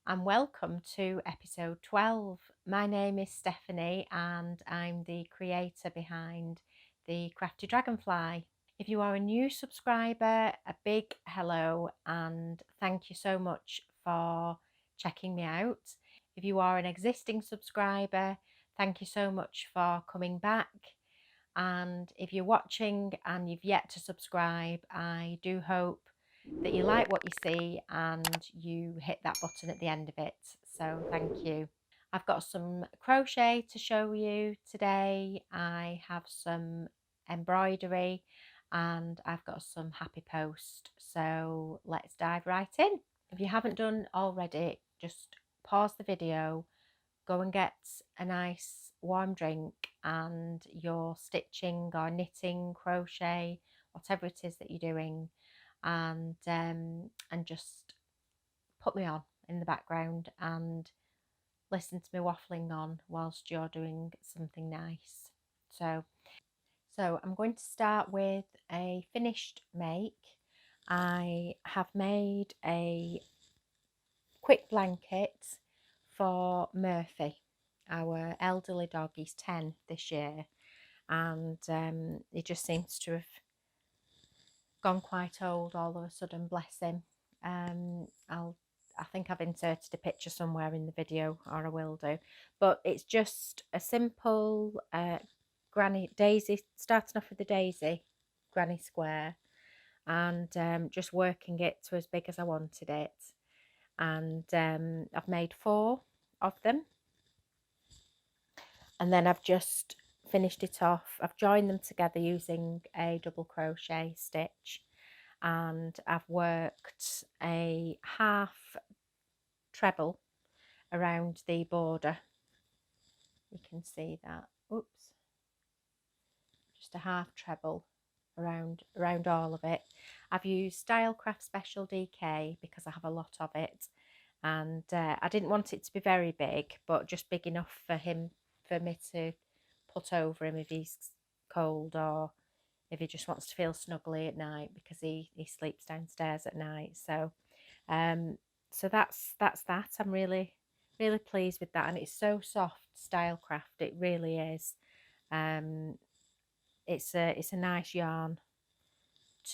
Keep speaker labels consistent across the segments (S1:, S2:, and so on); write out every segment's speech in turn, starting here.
S1: and welcome to episode 12. My name is Stephanie and I'm the creator behind the Crafty Dragonfly. If you are a new subscriber, a big hello and thank you so much for checking me out. If you are an existing subscriber, thank you so much for coming back. And if you're watching and you've yet to subscribe, I do hope that you like what you see and you hit that button at the end of it. So thank you. I've got some crochet to show you today. I have some embroidery and I've got some happy post. So let's dive right in. If you haven't done already, just pause the video, go and get a nice warm drink and your stitching or knitting, crochet, whatever it is that you're doing, and just put me on in the background and listen to me waffling on whilst you're doing something nice. So I'm going to start with a finished make. I have made a quick blanket for Murphy. Our elderly dog. He's 10 this year, and he just seems to have gone quite old all of a sudden, bless him. I think I've inserted a picture somewhere in the video, or I will do, but it's just a simple granny daisy, starting off with the daisy granny square, and just working it to as big as I wanted it. And I've made 4 of them, and then I've just finished it off. I've joined them together using a double crochet stitch, and I've worked a half treble around the border. You can see that. Oops, just a half treble around all of it. I've used Stylecraft Special DK because I have a lot of it, and I didn't want it to be very big, but just big enough for me to put over him if he's cold or if he just wants to feel snuggly at night, because he sleeps downstairs at night. So that's that. I'm really pleased with that, and it's so soft, Stylecraft, it really is. It's a nice yarn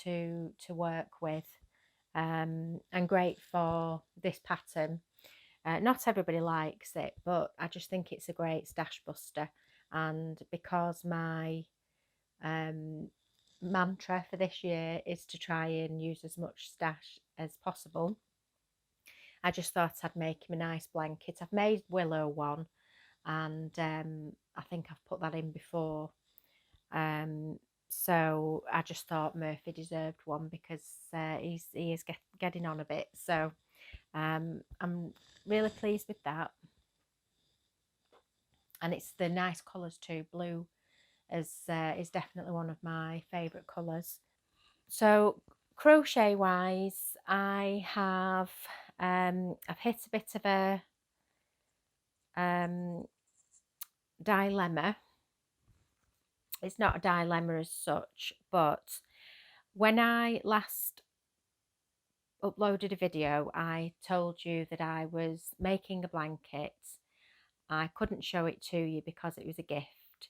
S1: to work with, and great for this pattern. Not everybody likes it, but I just think it's a great stash buster. And because my mantra for this year is to try and use as much stash as possible, I just thought I'd make him a nice blanket. I've made Willow one, and I think I've put that in before. So I just thought Murphy deserved one because he is getting on a bit. So I'm really pleased with that, and it's the nice colours too. Blue is definitely one of my favourite colours. So crochet wise, I have I've hit a bit of a dilemma. It's not a dilemma as such, but when I last uploaded a video, I told you that I was making a blanket. I couldn't show it to you because it was a gift,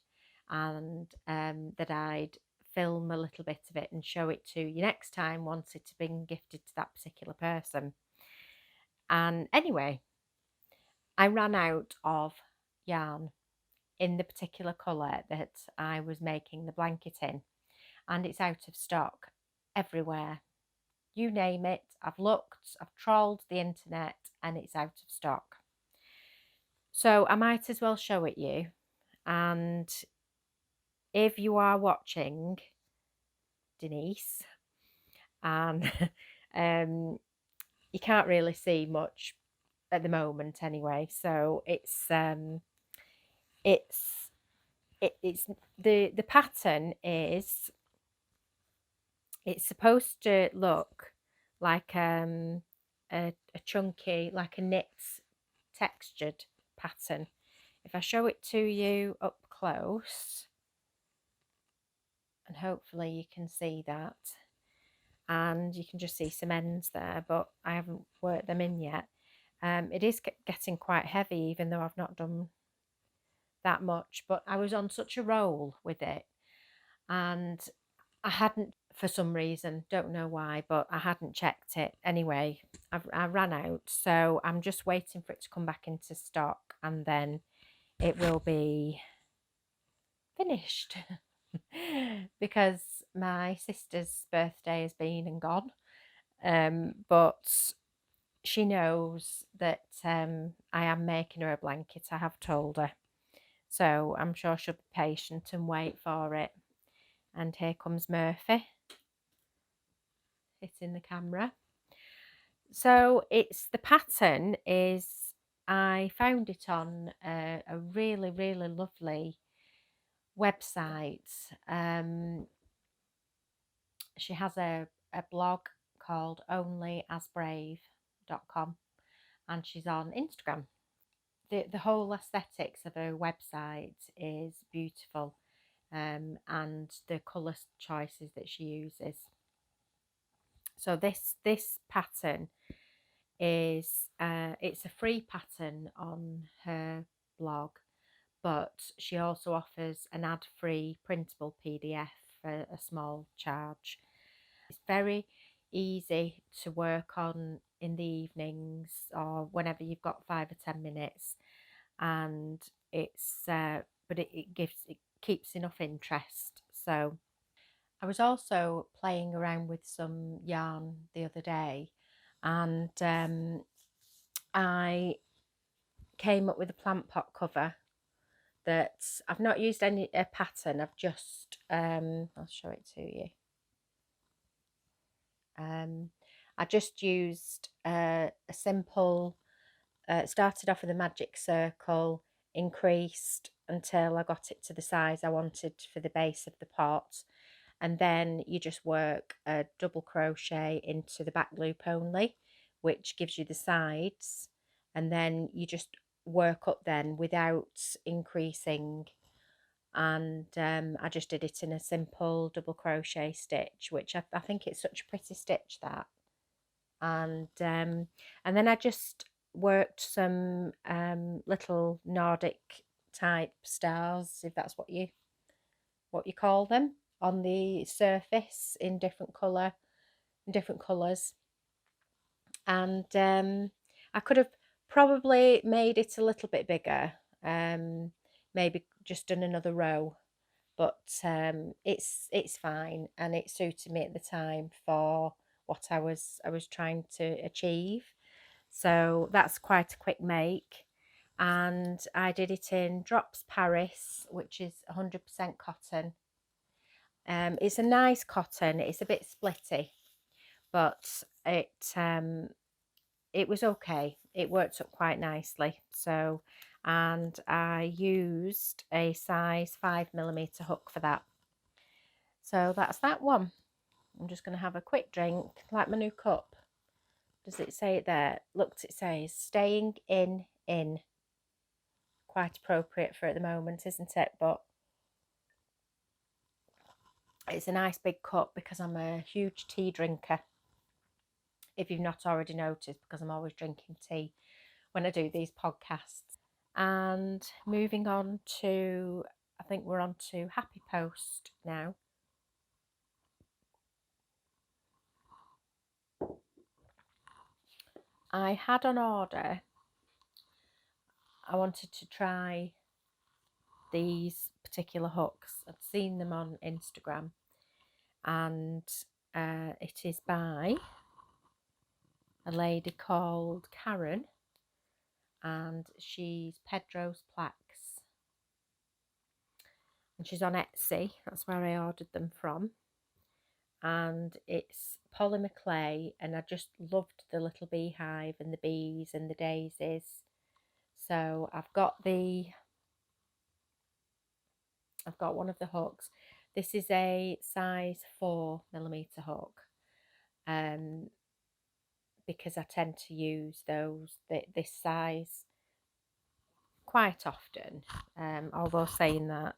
S1: and that I'd film a little bit of it and show it to you next time once it had been gifted to that particular person. And anyway, I ran out of yarn in the particular colour that I was making the blanket in, and it's out of stock everywhere. You name it, I've looked, I've trawled the internet, and it's out of stock. So I might as well show it you. And if you are watching, Denise, and you can't really see much at the moment anyway, so it's the pattern is, it's supposed to look like a chunky, like a knit textured pattern. If I show it to you up close, and hopefully you can see that, and you can just see some ends there, but I haven't worked them in yet. It is getting quite heavy, even though I've not done that much, but I was on such a roll with it, and I hadn't, for some reason, don't know why, but I hadn't checked it. Anyway, I ran out, so I'm just waiting for it to come back into stock, and then it will be finished. Because my sister's birthday has been and gone, but she knows that I am making her a blanket. I have told her, so I'm sure she'll be patient and wait for it. And here comes Murphy, hitting the camera. So the pattern is, I found it on a really, really lovely website. She has a blog called onlyasbrave.com, and she's on Instagram. The whole aesthetics of her website is beautiful, and the colour choices that she uses. So this pattern is it's a free pattern on her blog, but she also offers an ad-free printable PDF for a small charge. It's very easy to work on in the evenings or whenever you've got 5 or 10 minutes, and it's but it keeps enough interest. So I was also playing around with some yarn the other day, and I came up with a plant pot cover that I've not used a pattern. I've just I'll show it to you. I just used a simple, started off with a magic circle, increased until I got it to the size I wanted for the base of the pot, and then you just work a double crochet into the back loop only, which gives you the sides, and then you just work up then without increasing. And I just did it in a simple double crochet stitch, which I think it's such a pretty stitch, that. And then I just worked some little Nordic type stars, if that's what you call them, on the surface in different colours. And I could have probably made it a little bit bigger, maybe just done another row, but it's fine, and it suited me at the time for what I was trying to achieve. So that's quite a quick make, and I did it in Drops Paris, which is 100% cotton. It's a nice cotton. It's a bit splitty, but it was okay. It worked up quite nicely. So, and I used a size 5mm hook for that. So that's that one. I'm just going to have a quick drink, like my new cup. Does it say it there? Look, it says staying in. Quite appropriate for at the moment, isn't it? But it's a nice big cup because I'm a huge tea drinker, if you've not already noticed, because I'm always drinking tea when I do these podcasts. And moving on to, I think we're on to Happy Post now. I had on order, I wanted to try these particular hooks. I'd seen them on Instagram, and it is by a lady called Karen, and she's Pedro's Plaques, and she's on Etsy. That's where I ordered them from. And it's polymer clay, and I just loved the little beehive and the bees and the daisies. So I've got one of the hooks. This is a size 4mm hook, because I tend to use this size quite often. Although saying that,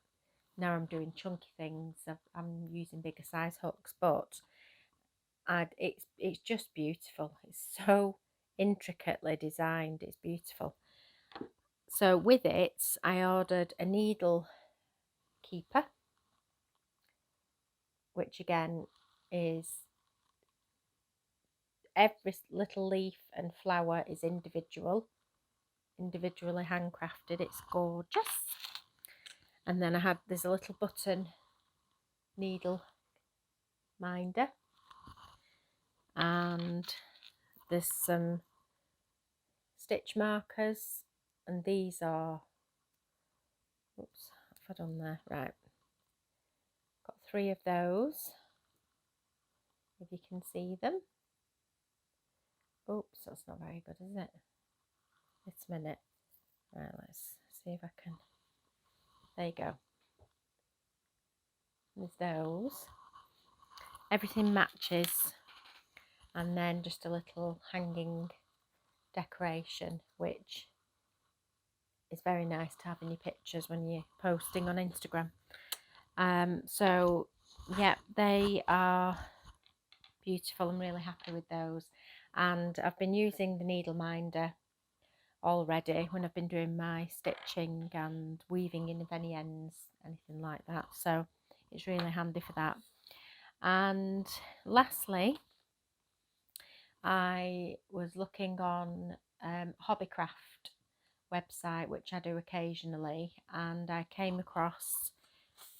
S1: now I'm doing chunky things, I'm using bigger size hooks, but it's just beautiful. It's so intricately designed. It's beautiful. So with it, I ordered a needle keeper, which again is every little leaf and flower is individually handcrafted. It's gorgeous. And then there's a little button needle minder, and there's some stitch markers, and these are, oops, what have I done there? Right, got 3 of those, if you can see them. Oops, that's not very good, is it? Just a minute. Right, let's see if I can. There you go. There's those. Everything matches, and then just a little hanging decoration, which is very nice to have in your pictures when you're posting on Instagram. So yeah, they are beautiful. I'm really happy with those, and I've been using the needle minder already when I've been doing my stitching and weaving in of any ends, anything like that, so it's really handy for that. And lastly, I was looking on Hobbycraft website, which I do occasionally, and I came across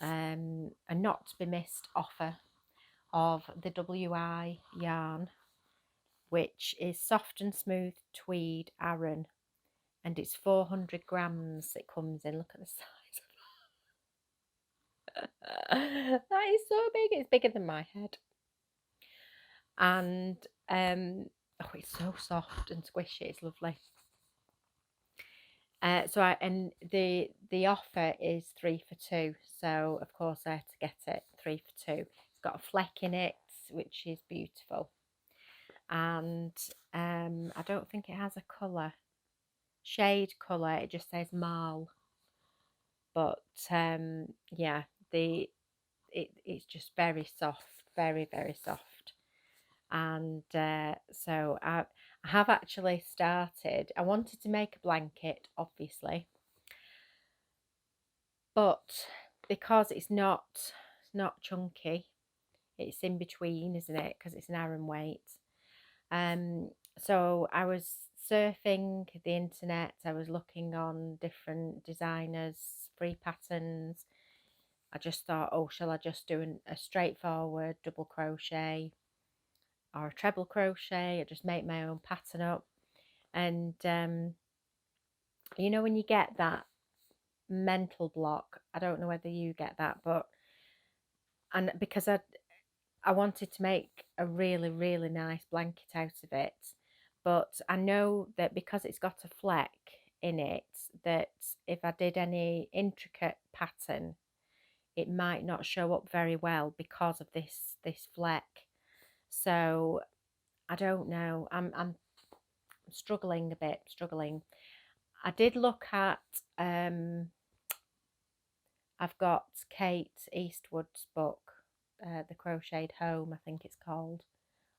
S1: a not to be missed offer of the WI yarn, which is soft and smooth tweed Aran, and it's 400 grams it comes in. Look at the size of that. That is so big. It's bigger than my head. And oh, it's so soft and squishy. It's lovely. And the offer is 3 for 2, so of course I had to get it 3 for 2. It's got a fleck in it, which is beautiful, and I don't think it has a shade colour. It just says marl, but yeah, it's just very soft, very, very soft. And so I have actually started. I wanted to make a blanket, obviously, but because it's not chunky, it's in between, isn't it? Because it's an Aran weight. So I was surfing the internet. I was looking on different designers, free patterns. I just thought, oh, shall I just do a straightforward double crochet or a treble crochet? I just make my own pattern up. And you know, when you get that mental block, I don't know whether you get that, and because I wanted to make a really, really nice blanket out of it, but I know that because it's got a fleck in it, that if I did any intricate pattern, it might not show up very well because of this fleck. So I don't know. I'm struggling a bit. I did look at I've got Kate Eastwood's book, The Crocheted Home, I think it's called.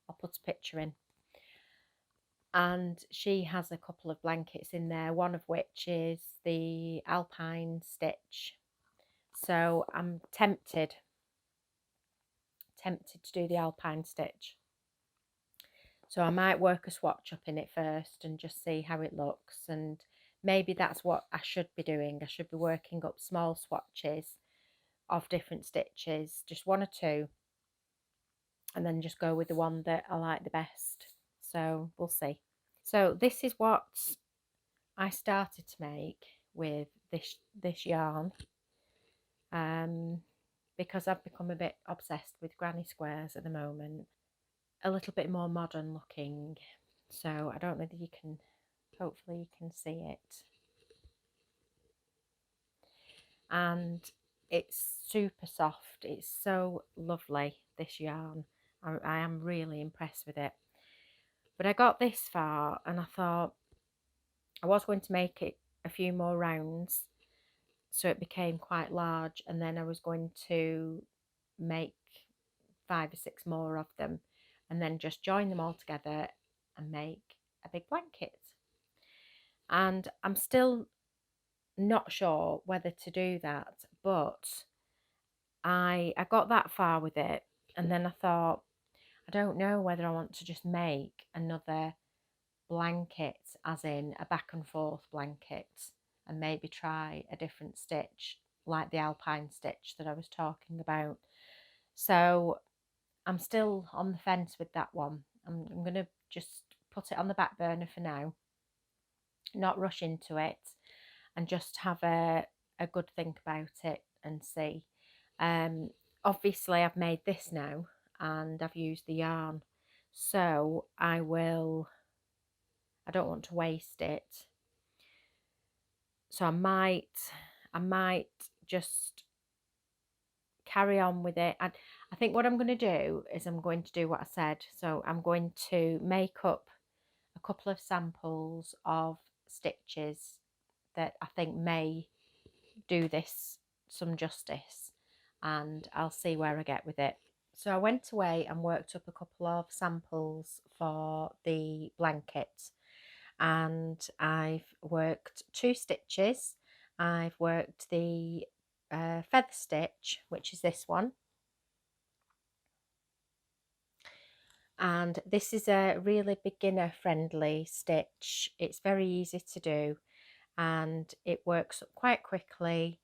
S1: I'll put a picture in. And she has a couple of blankets in there, one of which is the alpine stitch. So I'm tempted to do the alpine stitch. So I might work a swatch up in it first and just see how it looks, and maybe that's what I should be doing. I should be working up small swatches of different stitches, just 1 or 2, and then just go with the one that I like the best. So we'll see. So this is what I started to make with this yarn, because I've become a bit obsessed with granny squares at the moment, a little bit more modern looking. So I don't know whether you can, hopefully you can see it, and it's super soft. It's so lovely, this yarn. I am really impressed with it. But I got this far and I thought I was going to make it a few more rounds so it became quite large, and then I was going to make 5 or 6 more of them and then just join them all together and make a a big blanket. And I'm still not sure whether to do that, but I got that far with it, and then I thought, I don't know whether I want to just make another blanket, as in a back and forth blanket, and maybe try a different stitch like the alpine stitch that I was talking about. So I'm still on the fence with that one. I'm going to just put it on the back burner for now, not rush into it, and just have a good think about it and see. Obviously I've made this now and I've used the yarn, so I don't want to waste it, so I might just carry on with it. And I think what I'm going to do is I'm going to do what I said. So I'm going to make up a couple of samples of stitches that I think may do this some justice, and I'll see where I get with it. So I went away and worked up a couple of samples for the blanket, and I've worked 2 stitches. I've worked the feather stitch, which is this one, and this is a really beginner friendly stitch. It's very easy to do and it works up quite quickly,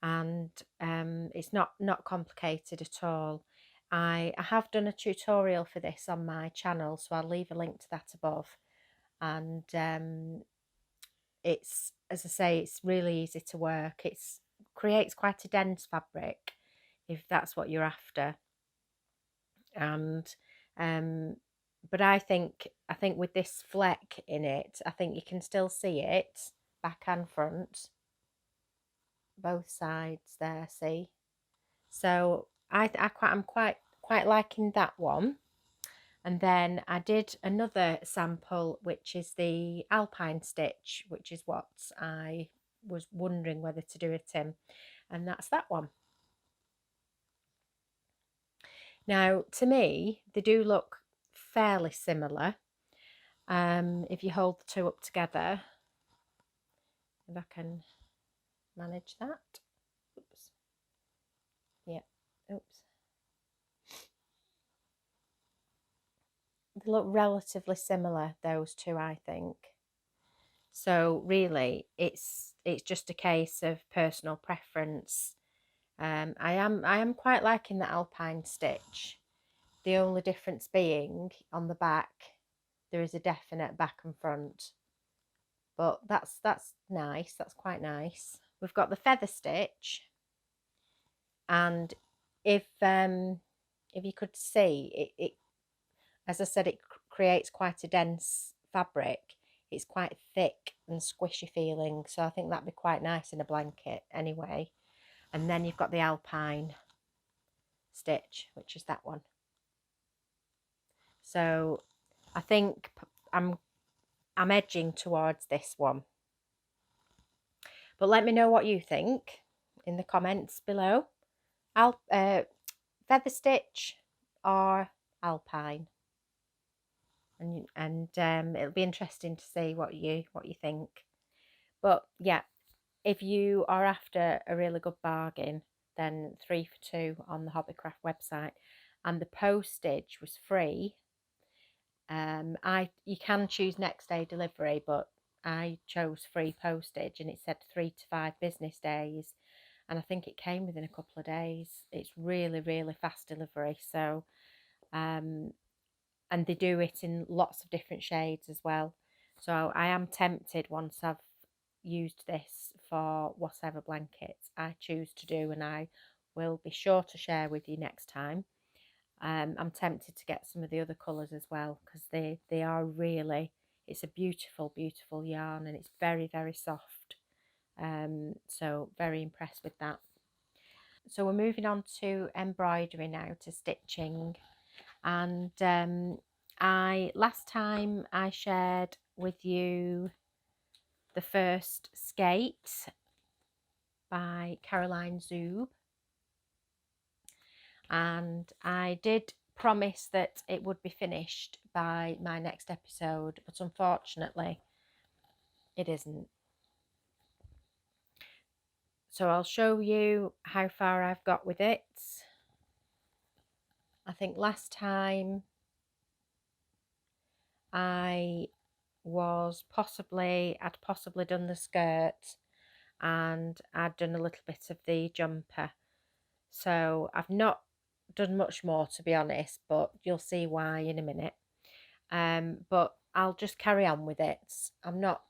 S1: and it's not complicated at all. I have done a tutorial for this on my channel, so I'll leave a link to that above. And it's, as I say, it's really easy to work. It creates quite a dense fabric if that's what you're after. And but I think with this fleck in it, I think you can still see it back and front, both sides there, see. So I'm quite liking that one. And then I did another sample, which is the alpine stitch, which is what I was wondering whether to do it in, and that's that one. Now, to me, they do look fairly similar. If you hold the 2 up together, if I can manage that. Oops. Yeah. Oops. They look relatively similar, those 2, I think. So really, it's just a case of personal preference. I am quite liking the alpine stitch. The only difference being on the back, there is a definite back and front. But that's nice. That's quite nice. We've got the feather stitch, and if you could see it, as I said, it creates quite a dense fabric. It's quite thick and squishy feeling, so I think that'd be quite nice in a blanket anyway. And then you've got the alpine stitch, which is that one. So I think I'm edging towards this one. But let me know what you think in the comments below. Feather stitch or alpine, and it'll be interesting to see what you think. But yeah, if you are after a really good bargain, then 3 for 2 on the Hobbycraft website, and the postage was free. You can choose next day delivery, but I chose free postage, and it said 3 to 5 business days, and I think it came within a couple of days. It's really, really fast delivery. So and they do it in lots of different shades as well. So I am tempted, once I've used this for whatever blanket I choose to do, and I will be sure to share with you next time. I'm tempted to get some of the other colours as well, because they are really, it's a beautiful, beautiful yarn, and it's very, very soft. So very impressed with that. So we're moving on to embroidery now, to stitching. And last time I shared with you the first skate by Caroline Zoob, and I did promised that it would be finished by my next episode, but unfortunately it isn't. So I'll show you how far I've got with it. I think last time I'd possibly done the skirt and I'd done a little bit of the jumper. So I've not done much more, to be honest, but you'll see why in a minute. But I'll just carry on with it. I'm not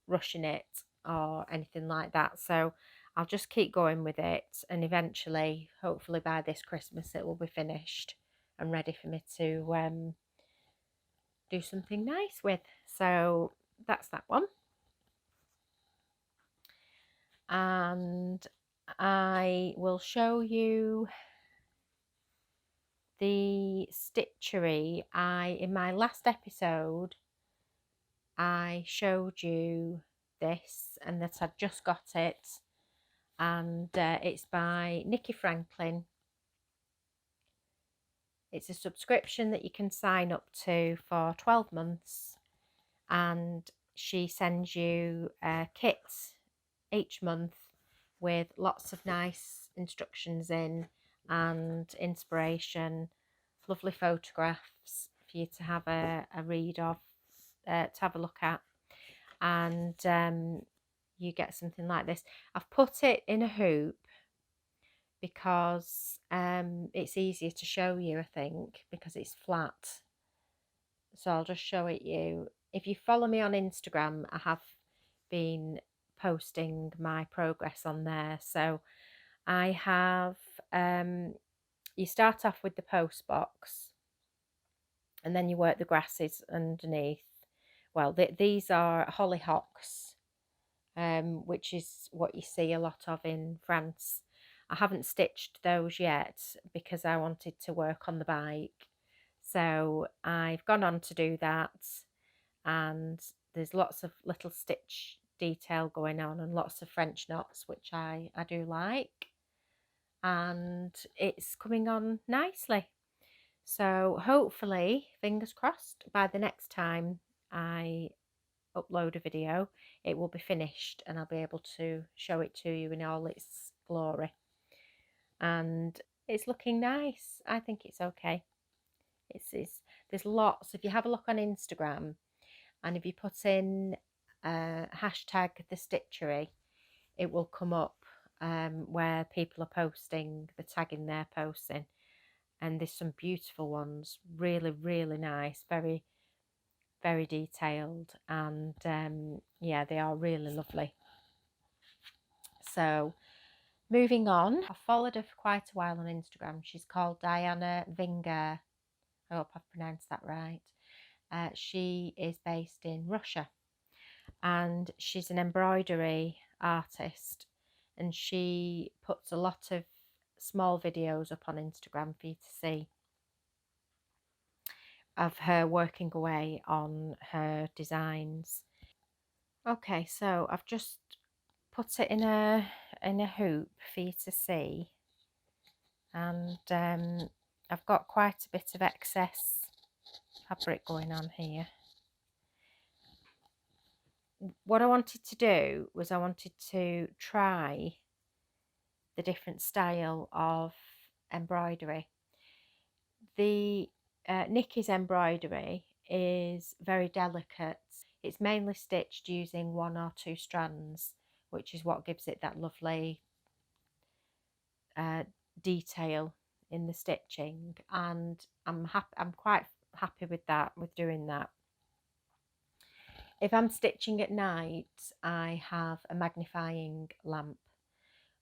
S1: rushing it or anything like that. So I'll just keep going with it, and eventually, hopefully by this Christmas, it will be finished and ready for me to do something nice with. So that's that one. And I will show you the stitchery. In my last episode, I showed you this and that I'd just got it, and it's by Nikki Franklin. It's a subscription that you can sign up to for 12 months, and she sends you a kit each month with lots of nice instructions in and inspiration, lovely photographs for you to have a read of, to have a look at, and you get something like this. I've put it in a hoop because it's easier to show you, I think, because it's flat. So I'll just show it you. If you follow me on Instagram, I have been posting my progress on there. So I have, you start off with the post box and then you work the grasses underneath. Well, these are hollyhocks, which is what you see a lot of in France. I haven't stitched those yet because I wanted to work on the bike. So I've gone on to do that, and there's lots of little stitch detail going on and lots of French knots, which I do like, and it's coming on nicely. So hopefully, fingers crossed, by the next time I upload a video, it will be finished and I'll be able to show it to you in all its glory. And it's looking nice. I think it's okay. There's lots. If you have a look on Instagram and if you put in hashtag the stitchery, it will come up where people are posting, the tagging they're posting, and there's some beautiful ones, really, really nice, very, very detailed, and yeah, they are really lovely. So moving on, I've followed her for quite a while on Instagram. She's called Diana Vinger. I hope I've pronounced that right. She is based in Russia, and she's an embroidery artist, and she puts a lot of small videos up on Instagram for you to see of her working away on her designs. Okay, so I've just put it in a hoop for you to see, and I've got quite a bit of excess fabric going on here. What I wanted to do was I wanted to try the different style of embroidery. The Nikki's embroidery is very delicate. It's mainly stitched using 1 or 2 strands, which is what gives it that lovely detail in the stitching, and I'm quite happy with that, with doing that. If I'm stitching at night, I have a magnifying lamp,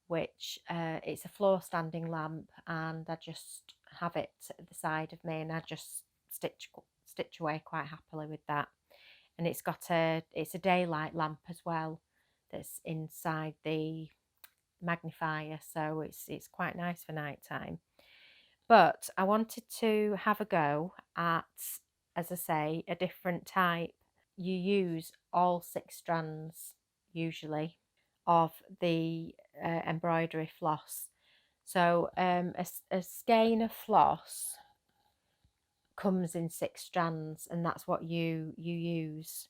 S1: which it's a floor standing lamp, and I just have it at the side of me, and I just stitch away quite happily with that. And it's a daylight lamp as well that's inside the magnifier, so it's quite nice for night time. But I wanted to have a go at, as I say, a different type. You use all 6 strands usually of the embroidery floss. So a skein of floss comes in 6 strands, and that's what you use.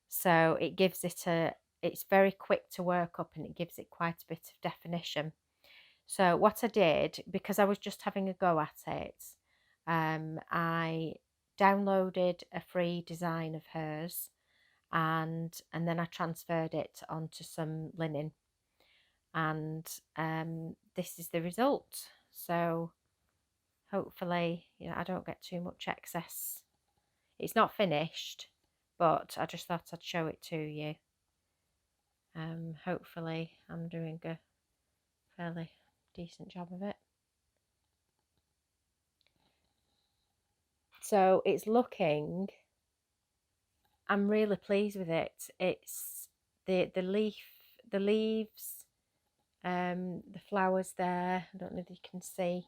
S1: So it gives it it's very quick to work up, and it gives it quite a bit of definition. So what I did, because I was just having a go at it, I downloaded a free design of hers, and then I transferred it onto some linen, and this is the result. So hopefully, I don't get too much excess. It's not finished, but I just thought I'd show it to you. Hopefully I'm doing a fairly decent job of it. So it's looking, I'm really pleased with it. It's the leaves, the flowers there. I don't know if you can see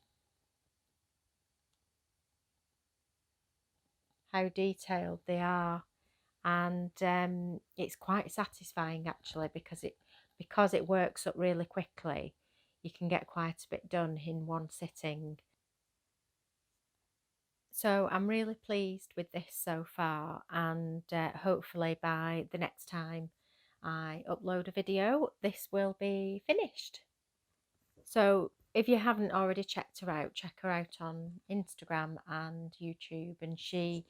S1: how detailed they are, and it's quite satisfying actually, because it works up really quickly. You can get quite a bit done in one sitting. So I'm really pleased with this so far, and hopefully by the next time I upload a video, this will be finished. So if you haven't already checked her out, check her out on Instagram and YouTube, and she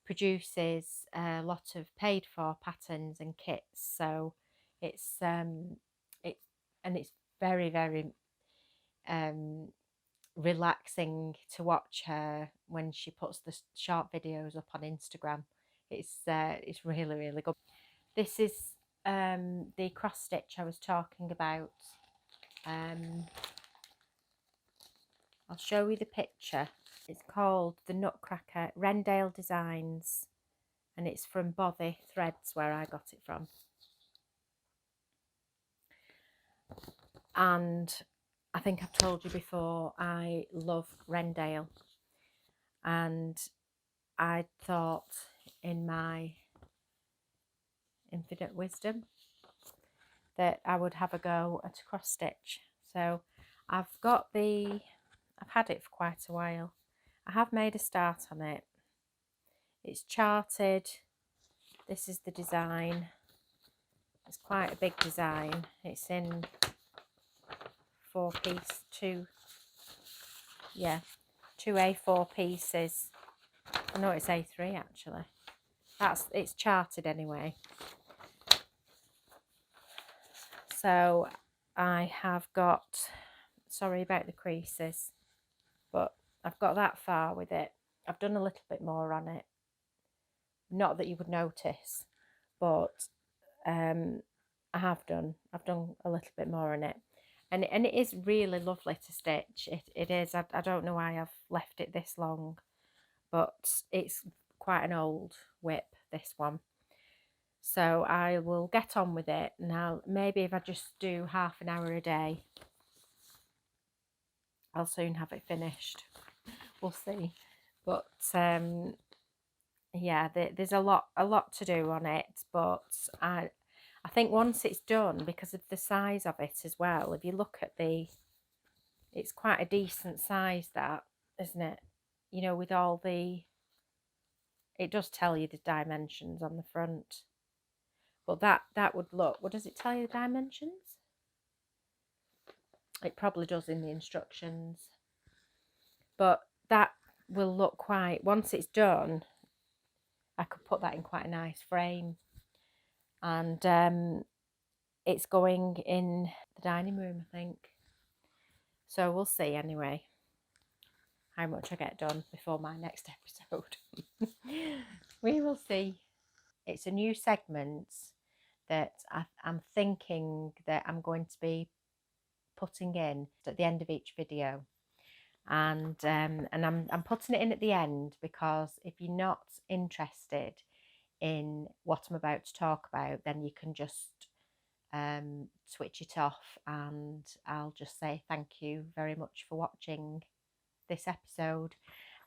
S1: produces a lot of paid for patterns and kits. So it's it's very, very relaxing to watch her when she puts the short videos up on Instagram. It's really, really good. This is the cross stitch I was talking about. I'll show you the picture. It's called the Nutcracker, Rendale Designs, and it's from Bothy Threads, where I got it from. And I think I've told you before, I love Rendale, and I thought in my infinite wisdom that I would have a go at a cross stitch. So I've had it for quite a while. I have made a start on it. It's charted. This is the design. It's quite a big design. It's in 2 A4 pieces. I know it's A3 actually. It's charted anyway. So I have got, sorry about the creases, but I've got that far with it. I've done a little bit more on it. Not that you would notice, but I've done a little bit more on it. And it is really lovely to stitch. It is. I don't know why I've left it this long, but it's quite an old whip, this one. So I will get on with it now. Maybe if I just do half an hour a day, I'll soon have it finished. We'll see. But yeah, there's a lot to do on it, but I think once it's done, because of the size of it as well, if you look at it's quite a decent size, that, isn't it? With all it does tell you the dimensions on the front, but that would look, what does it tell you the dimensions? It probably does in the instructions, but that will look quite, once it's done, I could put that in quite a nice frame, and it's going in the dining room, I think. So we'll see anyway how much I get done before my next episode. We will see. It's a new segment that I'm thinking that I'm going to be putting in at the end of each video, and I'm putting it in at the end because if you're not interested in what I'm about to talk about, then you can just switch it off, and I'll just say thank you very much for watching this episode.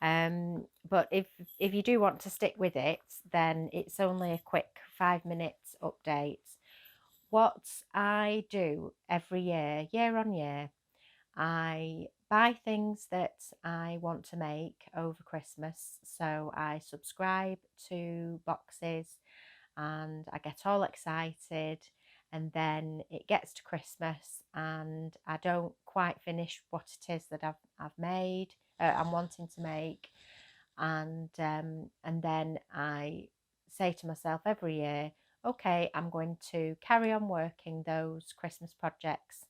S1: But if you do want to stick with it, then it's only a quick 5-minute update. What I do every year on year, I buy things that I want to make over Christmas. So I subscribe to boxes and I get all excited, and then it gets to Christmas and I don't quite finish what it is that I've made, I'm wanting to make, and then I say to myself every year, okay, I'm going to carry on working those Christmas projects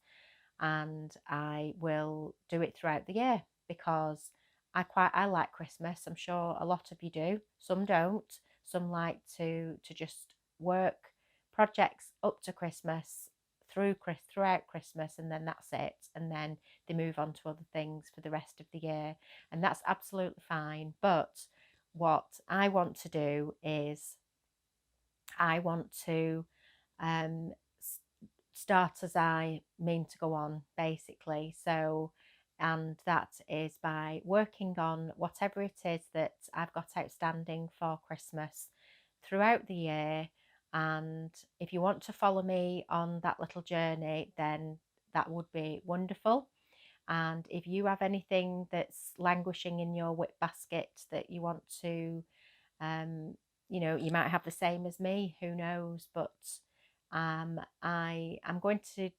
S1: and I will do it throughout the year because I like Christmas. I'm sure a lot of you do. Some don't. Some like to just work projects up to Christmas, throughout Christmas, and then that's it. And then they move on to other things for the rest of the year, and that's absolutely fine. But what I want to do is I want to um, start as I mean to go on, basically. So, and that is by working on whatever it is that I've got outstanding for Christmas throughout the year. And if you want to follow me on that little journey, then that would be wonderful. And if you have anything that's languishing in your whip basket that you want to, um, you might have the same as me, who knows? But I'm going to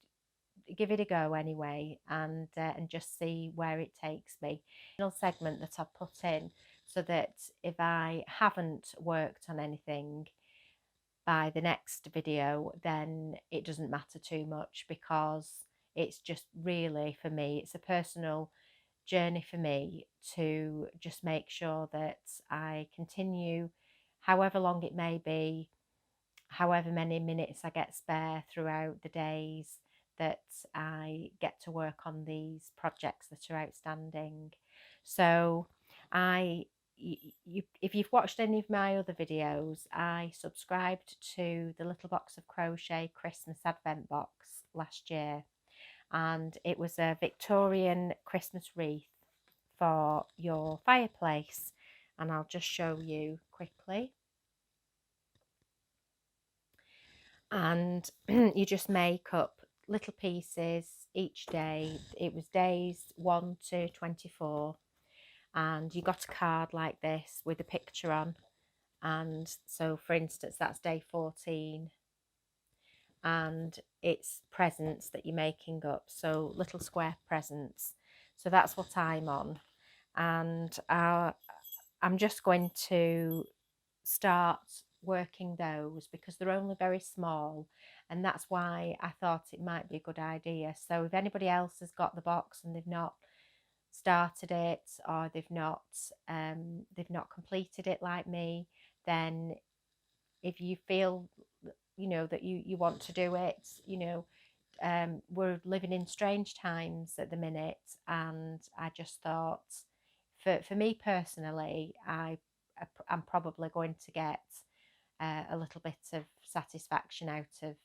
S1: give it a go anyway, and just see where it takes me. Little segment that I've put in so that if I haven't worked on anything by the next video, then it doesn't matter too much, because it's just really, for me, it's a personal journey for me to just make sure that I continue, however long it may be, however many minutes I get spare throughout the days, that I get to work on these projects that are outstanding. So if you've watched any of my other videos, I subscribed to the Little Box of Crochet Christmas Advent Box last year, and it was a Victorian Christmas wreath for your fireplace, and I'll just show you quickly. And you just make up little pieces each day. It was days 1 to 24, and you got a card like this with a picture on. And so, for instance, that's day 14, and it's presents that you're making up, so little square presents. So that's what I'm on, and I'm just going to start working those because they're only very small, and that's why I thought it might be a good idea. So if anybody else has got the box and they've not started it, or they've not completed it like me, then if you feel that you want to do it, we're living in strange times at the minute, and I just thought, for me personally, I'm probably going to get a little bit of satisfaction out of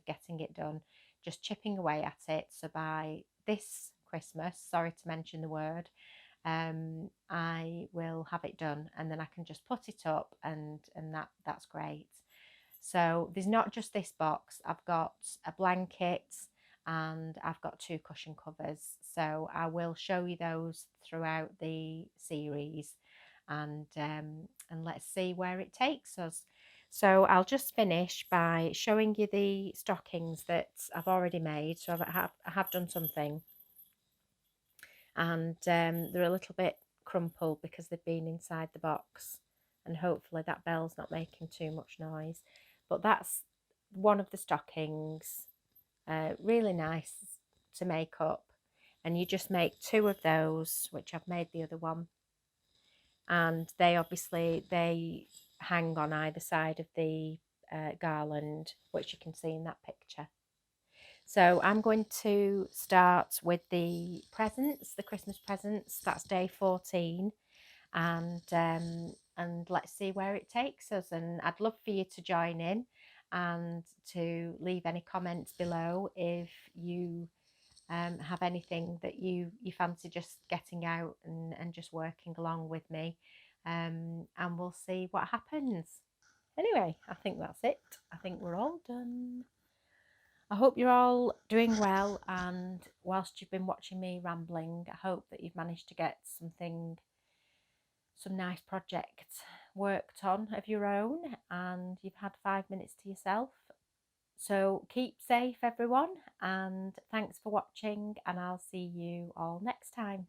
S1: getting it done, just chipping away at it. So by this Christmas, sorry to mention the word, I will have it done, and then I can just put it up, and that's great. So there's not just this box, I've got a blanket and I've got 2 cushion covers. So I will show you those throughout the series, and let's see where it takes us. So I'll just finish by showing you the stockings that I've already made. So I have done something, and they're a little bit crumpled because they've been inside the box, and hopefully that bell's not making too much noise. But that's one of the stockings, really nice to make up, and you just make 2 of those, which I've made the other one, and they hang on either side of the garland, which you can see in that picture. So I'm going to start with the presents, the Christmas presents. That's day 14, and let's see where it takes us. And I'd love for you to join in and to leave any comments below if you have anything that you fancy just getting out and just working along with me, and we'll see what happens. Anyway, I think that's it. I think we're all done. I hope you're all doing well, and whilst you've been watching me rambling, I hope that you've managed to get some nice projects worked on of your own, and you've had 5 minutes to yourself. So keep safe, everyone, and thanks for watching, and I'll see you all next time.